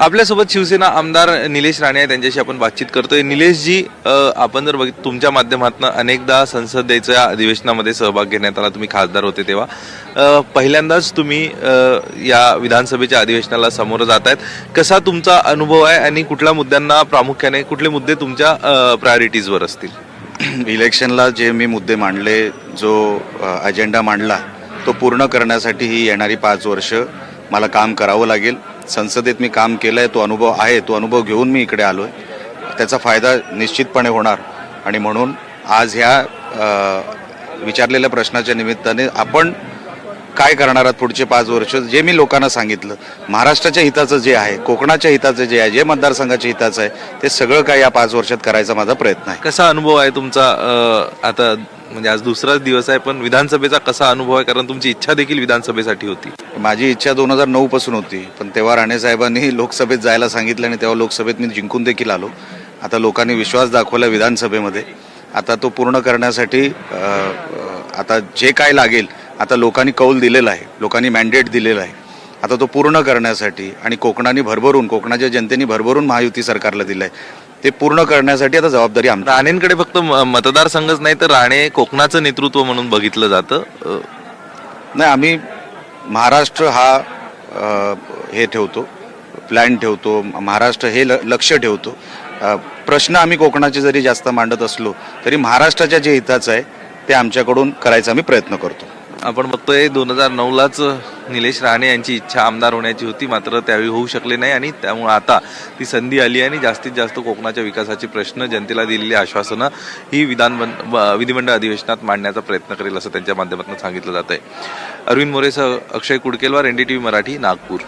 आपल्यासोबत शिवसेना आमदार निलेश राणे आहेत, त्यांच्याशी आपण बातचीत करतोय. निलेशजी, आपण जर तुमच्या माध्यमातून अनेकदा संसदेच्या अधिवेशनामध्ये सहभाग घेण्यात आला, तुम्ही खासदार होते तेव्हा. पहिल्यांदाच तुम्ही या विधानसभेच्या अधिवेशनाला समोर जात आहेत. कसा तुमचा अनुभव आहे आणि कुठल्या मुद्द्यांना प्रामुख्याने, कुठले मुद्दे तुमच्या प्रायोरिटीजवर असतील? इलेक्शनला जे मी मुद्दे मांडले, जो अजेंडा मांडला, तो पूर्ण करण्यासाठी ही येणारी 5 वर्ष मला काम करावं लागेल. संसदेत मी काम केलं आहे, तो अनुभव आहे, तो अनुभव घेऊन मी इकडे आलो आहे. त्याचा फायदा निश्चितपणे होणार आणि म्हणून आज ह्या विचारलेल्या प्रश्नाच्या निमित्ताने आपण काय करणार आहात पुढचे 5 वर्ष, जे मी लोकांना सांगितलं, महाराष्ट्राच्या हिताचं जे आहे, कोकणाच्या हिताचं जे आहे, जे मतदारसंघाच्या हिताचं आहे, ते सगळं काय या 5 वर्षात करायचा माझा प्रयत्न आहे. कसा अनुभव आहे तुमचा? आता म्हणजे आज दुसराच दिवस आहे, पण विधानसभेचा कसा अनुभव आहे? कारण तुमची इच्छा देखील विधानसभेसाठी होती. माझी इच्छा 2009 पासून होती, पण तेव्हा राणे साहेबांनी लोकसभेत जायला सांगितलं आणि तेव्हा लोकसभेत मी जिंकून देखील आलो. आता लोकांनी विश्वास दाखवला विधानसभेमध्ये. आता तो पूर्ण करण्यासाठी आता जे काय लागेल, आता लोकांनी कौल दिलेला आहे, लोकांनी मॅन्डेट दिलेला आहे. आता तो पूर्ण करण्यासाठी आणि कोकणाच्या जनतेने भरभरून महायुती सरकारला दिलं आहे, ते पूर्ण करण्यासाठी आता जबाबदारी आमची. राणेंकडे फक्त मतदारसंघच नाही तर राणे कोकणाचं नेतृत्व म्हणून बघितलं जातं. नाही, आम्ही महाराष्ट्र हा हे ठेवतो, प्लॅन ठेवतो, महाराष्ट्र हे लक्ष ठेवतो. प्रश्न आम्ही कोकणाचे जरी जास्त मांडत असलो तरी महाराष्ट्राच्या जे हिताचं आहे ते आमच्याकडून करायचा आम्ही प्रयत्न करतो. आपण बघतोय 2009लाच निलेश राणे यांची इच्छा आमदार होण्याची होती, मात्र त्यावेळी होऊ शकले नाही आणि त्यामुळे आता ती संधी आली आणि जास्तीत जास्त कोकणाच्या विकासाचे प्रश्न, जनतेला दिलेली आश्वासनं ही विधिमंडळ अधिवेशनात मांडण्याचा प्रयत्न करेल असं त्यांच्या माध्यमातून सांगितलं जात आहे. अरविंद मोरेसह अक्षय कुडकेलवार, NDTV मराठी, नागपूर.